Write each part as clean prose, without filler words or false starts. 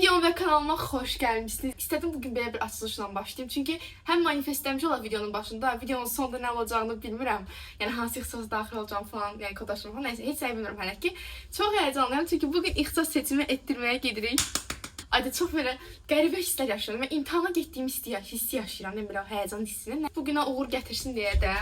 Videoma və kanalıma xoş gəlmişsiniz. İstədim bugün belə bir açılışla başlayayım. Çünki həm manifestləmiş olar videonun başında, videonun sonunda nə olacağını bilmirəm. Yəni hansı ixtisas daxil olacağım falan, yəni kodlaşım falan. Nəysə, heç şey bilmirəm hələ ki. Çox həyəcanlıyam çünki bugün ixtisas seçimi etdirməyə gedirik. Ayda çox belə qəribə hisslər yaşıyorum. Mən imtahana getdiyim hissi yaşayıram. Nə belə həyəcan hissini. Bugünə uğur gətirsin deyə də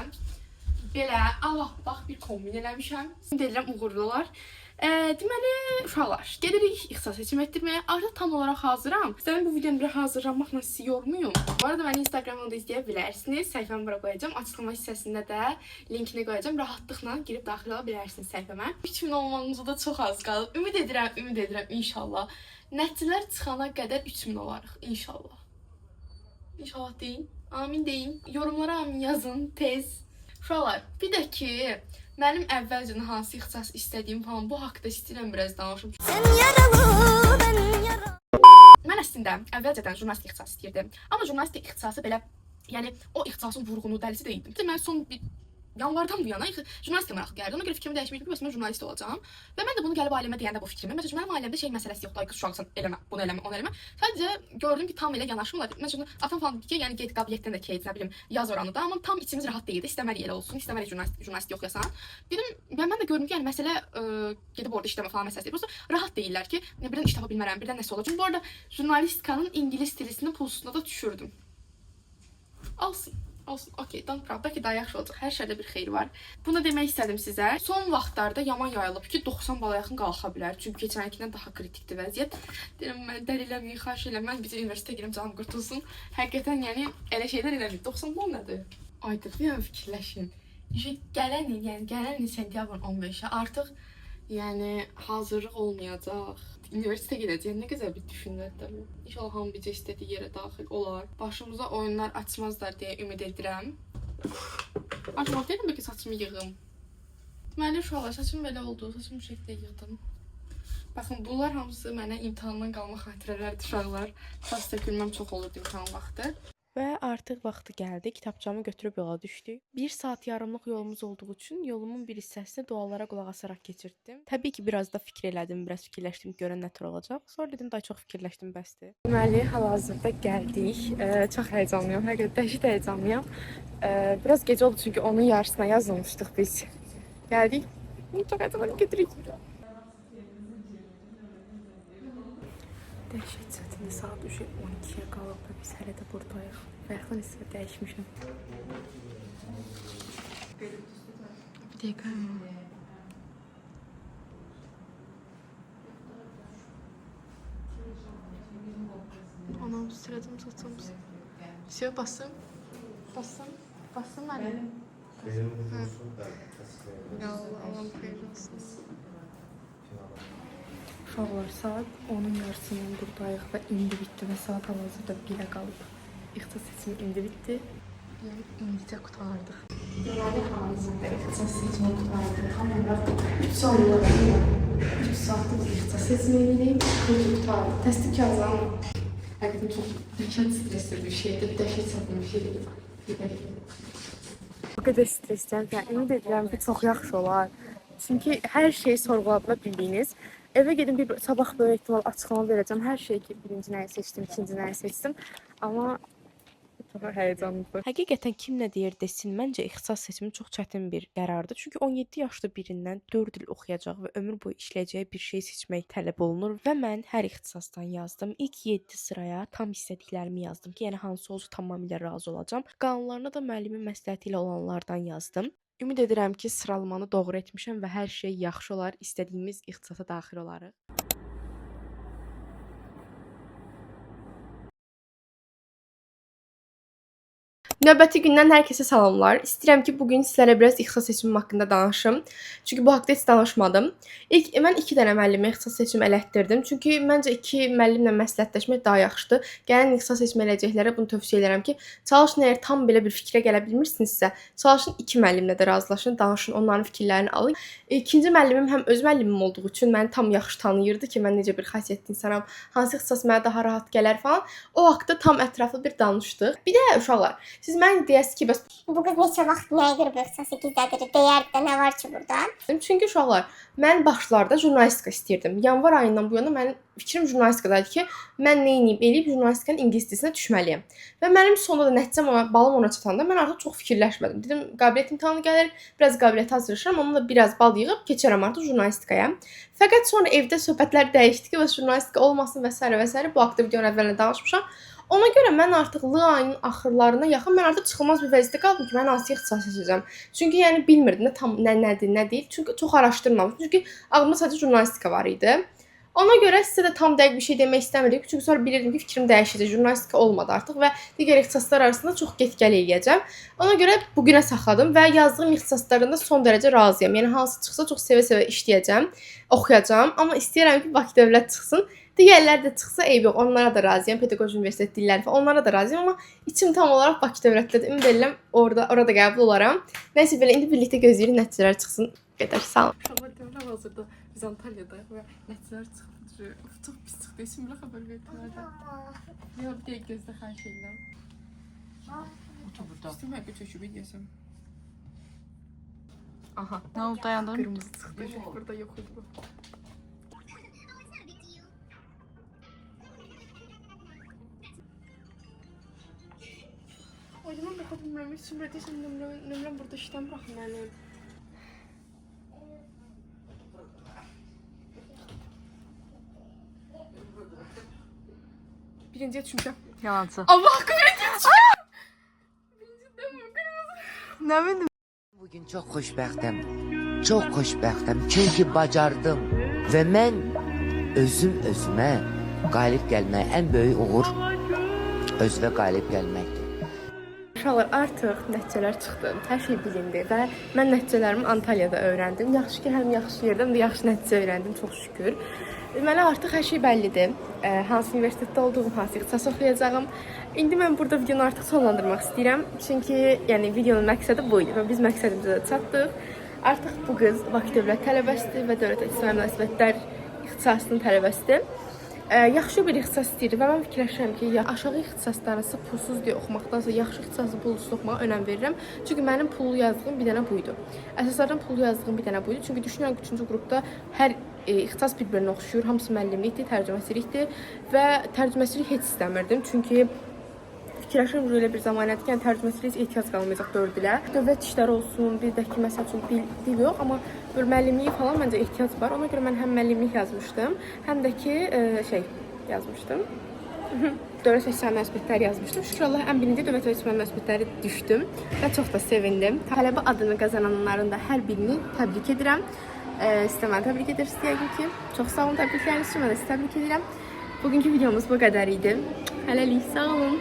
belə Allah bax bir kombin eləmişəm. Deyirəm uğurlu olar. Deməli, uşaqlar, gedirik ixtisas seçim etdirməyə. Artıq tam olaraq hazıram. İstəyirəm bu videonu bir hazırlanmaqla sizi yormayım. Bu arada məni Instagramdan da izləyə bilərsiniz. Səhifəmi bura qoyacağım. Açıqlama hissəsində də linkini qoyacağım. Rahatlıqla girib daxil ola bilərsiniz səhifəmə. 3000 olmağınıza da çox az qalıb. Ümid edirəm inşallah. Nəticələr çıxana qədər 3000 olarıq inşallah. İnşallah deyin. Amin deyin. Yorumlara amin yazın tez. Uşaqlar, bir də ki, mənim əvvəlcə hansı ixtisas istədiyim falan bu haqqda istəyirəm biraz danışım. Mən əslində əvvəlcədən jurnalistik ixtisas istəyirdim. Amma jurnalistik ixtisası belə, yəni o ixtisasın vurğunu dəlisi deyildim. Mən son bir yanvardan bu yana jurnalistika maraqlı gəldi. Ona görə fikrimi dəyişməyib ki, bəs mən jurnalist olacağam. Və mən də bunu gəlib ailəmə deyəndə bu fikrimi. Məsələn, mənim ailəmdə şey məsələsi yoxdur. Ay qız uşaqsan, eləmə, bunu eləmə, onu eləmə. Sadəcə gördüm ki, tam elə yanaşmırlar. Məsələn, atam falan dedi ki, yəni get qabiliyyətdən də keç, nə bilim, yaz oranı da, amma tam içimiz rahat deyildi. İstəmərik elə olsun, istəmərik jurnalist oxuyasan. Dedim, mən də gördüm ki, yəni məsələ gedib orada işləmə falan məsələsi deyil. Prosta rahat deyirlər ki, birdən iş tapa bilmərəm, birdən nəsə olacaq. Bu arada jurnalistikanın ingilis dilisinin pulsuna da düşürdüm. Olsun. Okey, don't proud. Bəlkə daha yaxşı olacaq. Hər şeydə bir xeyir var. Bunu demək istədim sizə. Son vaxtlarda yaman yayılıb ki, 90 bala yaxın qalxa bilər. Çünki keçənkindən daha kritikdir vəziyyət. Deyirəm, mən dəli eləməyin, xahiş eləmən, bizə universitetə girəm, canım qurtulsun. Həqiqətən, yəni, elə şeylər eləmir. 90 bal nədir? Ayda, bir an fikirləşin. Gələn il sentyabrın 15-ə artıq, yəni, hazırlıq olmayacaq. Üniversitə gedəcəyəm, nə gözəl bir düşünürlər. İnşallah hamı bizə istədiyi yerə daxil olar. Başımıza oyunlar açmazlar deyə ümid edirəm. Açmaq deyirəm ki, saçımı yığım. Deməli, uşaqlar, saçım belə oldu. Saçımı bu şəkildə yığdım. Baxın, bunlar hamısı mənə imtahandan qalma xatirələrdir, uşaqlar. Saç tökülməm çox olurdu imtahan vaxtı. Və artıq vaxtı gəldi. Kitabçamı götürüb yola düşdük. 1 saat yarımlıq yolumuz olduğu üçün yolumun bir hissəsini dualara qulaq asaraq keçirtdim. Təbii ki, biraz da fikir elədim, biraz fikirləşdim, görən nə tür olacaq. Sonra dedim, daha çox fikirləşdim, bəsdir. Deməli, hal-hazırda gəldik. Çox həyəcanlıyam, həqiqətən dəhşət həyəcanlıyam. Biraz gecə oldu çünki onun yarısına yazılmışdıq biz. Gəldik. Çox həyəcanlıyam, gedirik. Dəhşət çətindir, saat 12-yə qalıb və biz hələ də buradayıq. Bayaqdan isə dəyişmişəm. Bir dəqiqə mı? Anam, sıracım, saçım. Все, basım. Basım mənim. Ya Allah, Allah'ım xeyir olsun. Uşaqlar, saat 10-un yarısından buradayıq və indi bitdi və saat hal-hazırda 1-ə qalıb. İxtisas seçimi indi bitdi. Yəni, indicə qutardıq. Deməli, hal-hazırda ixtisas seçimi qutardıq. Amma 3 saatdır ixtisas seçimi edirik. Qutardıq. Təsdiq kağızlarım. Həqiqətən çox dəhşət stresli bir şeydir. Dəhşət çətin bir şeydir. O qədər stresliyəm ki, ümid edirəm ki, çox yaxşı olar. Çünki hər şeyi sorğulada bildiyiniz. Evə gedim, bir sabah böyük ehtimal açıqlama verəcəm. Hər şey ki, birinci nəyi seçdim, ikinci nəyi seçdim. Amma çox həyəcanlıdır. Həqiqətən kim nə deyir desin, məncə ixtisas seçimi çox çətin bir qərardır. Çünki 17 yaşlı birindən 4 il oxuyacaq və ömür boyu işləyəcəyi bir şey seçmək tələb olunur. Və mən hər ixtisasdan yazdım. İlk 7 sıraya tam istədiklərimi yazdım ki, yəni hansı olsa tamamilə razı olacağam. Qanunlarına da müəllimin məsləhəti ilə olanlardan yazdım. Ümid edirəm ki, sıralamanı doğru etmişəm və hər şey yaxşı olar, istədiyimiz ixtisasa daxil olarıq. Növbəti gündən hər kəsə salamlar. İstəyirəm ki, bugün sizlərə biraz ixtisas seçimim haqqında danışım. Çünki bu haqqda heç danışmadım. Mən 2 dənə müəllimə ixtisas seçimi elətdirdim. Çünki məncə 2 müəllimlə məsləhətləşmək daha yaxşıdır. Gələn ixtisas seçimi eləyəcəklərə bunu tövsiyə edirəm ki, çalışın əgər tam belə bir fikrə gələ bilmirsinizsə, çalışın 2 müəllimlə də razılaşın, danışın, onların fikirlərini alın. İkinci müəllimim həm öz müəllimim olduğu üçün məni tam yaxşı tanıyırdı ki, mən necə bir xasiyyətli insanam, hansı ixtisas mənə daha rahat gələr falan. O haqqda tam ətraflı bir danışdıq. Bir də uşaqlar, Siz mənə deyəsiniz ki, bəs Bu qız neçə vaxt nəyə görə bu ixtisası gizlədir? Deyərdi də nə var ki burada? çünki uşaqlar, mən başlarda jurnalistika istəyirdim. Yanvar ayından bu yana mənim fikrim jurnalistikadaydı ki, mən nə eləyib jurnalistikanın ingilis dilinə düşməliyəm. Və mənim sonunda da nəticəm balım ona çatanda mən artıq çox fikirləşmədim. Dedim, qabiliyyət imtahanı gəlir, biraz qabiliyyət hazırlaşıram, onunla da biraz bal yığıb keçərəm artıq jurnalistikaya. Fəqət sonra evdə söhbətlər dəyişdi ki, və jurnalistika olmasın və s. Bu haqqda videonun əvvəlində danışmışam. Ona görə mən artıq l ayının axırlarına yaxın mən artıq çıxılmaz bir vəziyyətdə qaldım ki, mən hansı ixtisas seçəcəm. Çünki yəni bilmirdim nədir, nə deyil. Çünki çox araşdırmamışdım. Çünki ağlımda sadəcə jurnalistika var idi. Ona görə sizə də tam dəqiq bir şey demək istəmirdim. Çünki sonra bilirdim ki, fikrim dəyişəcək. Jurnalistika olmadı artıq və digər ixtisaslar arasında çox get-gəl eləyəcəm. Ona görə bu günə saxladım və yazdığım ixtisaslarında son dərəcə razıyam. Yəni hansı çıxsa çox sevə-sevə işləyəcəm, oxuyacağam, amma istəyirəm ki, Bakı Dövlət çıxsın. Digərləri də çıxsa eyb yox, onlara da razıyam. Pedaqoji Universitet dilləri falan, onlara da razıyam, amma içim tam olaraq Bakı Dövlətdədir. Ümid edirəm orada qəbul olaram. Nəysə belə indi birlikdə gözləyirik nəticələr çıxsın. Qədər sağ olun. Uşaqlar deyirlər hazırda biz Antalyadayıq və nəticələr çıxdı. Çox pis çıxdı. Şimdi xəbər verdilər. Ya bir dəqiqə gözlə xahiş edirəm. Otur burada. İstəmək bir çöküb edəsən. Aha. Ne oldu, dayandın? Qırmızı çıxdı. Burada yox idi bu. Ay, mən baxa bilmirəm. Heç kim deyəsən nömrəm burada işləmir axı mənim. Birinciyə düşmüşəm. Yalancı. Allah haqqı verin. Birincidən mi? Qırmızı. Ne bileyim. Bugün çok xoşbəxtəm. Çok xoşbəxtəm çünki bacardım və mən özümə qalib gəlmək ən böyük uğur özünə qalib gəlməkdir. Uşaqlar, artıq nəticələr çıxdı. Hər şey bilindi və mən nəticələrimi Antalyada öyrəndim. Yaxşı ki, həm yaxşı yerdə, həm də yaxşı nəticə öyrəndim, çox şükür. Deməli, artıq hər şey bəllidir. Hansı universitetdə olduğum, hansı ixtisas oxuyacağım. İndi mən burada videonu artıq sonlandırmaq istəyirəm. Çünki yəni videonun məqsədi bu idi və biz məqsədimizə də çatdıq. Artıq bu qız Bakı Dövlət tələbəsidir və Dövlət İctimai Münasibətlər ixtisasının tələbəsidir. Yaxşı bir ixtisas istəyir və mən fikirləşirəm ki, aşağı ixtisaslarınızı pulsuz deyə oxumaqdansa yaxşı ixtisası pulsuz oxumağa önəm verirəm. Çünki mənim pullu yazdığım bir dənə buydu. Əsaslardan pullu yazdığım bir dənə buydu. Çünki düşünürəm ki, 3-cü qrupda hər ixtisas bir-birinə oxşuyur. Hamısı müəllimlikdir, tərcüməçilikdir və tərcüməçilik heç istəmirdim. Çünki fikirləşirəm elə bir zamanədir ki, tərcüməçilik ehtiyac qalmayacaq 4 ilə. Dövlət işləri olsun, bir də ki, məsəl üçün dil yox, amma böyle müəllimliyi falan məncə ehtiyac var. Ona görə mən həm müəllimlik yazmışdım, həm də ki, yazmışdım. Dövlət İctimai Münasibətləri yazmışdım. Şükür Allah, ən birinci Dövlət İctimai Münasibətləri düşdüm və çox da sevindim. Tələbə adını qazananların da hər birini təbrik edirəm. Sizə mən təbrik edirsiniz yəqin ki. Çox sağ olun təbrikləriniz üçün, mən də sizi təbrik edirəm. Bugünkü videomuz bu qədər idi. Hələlik, sağ olun.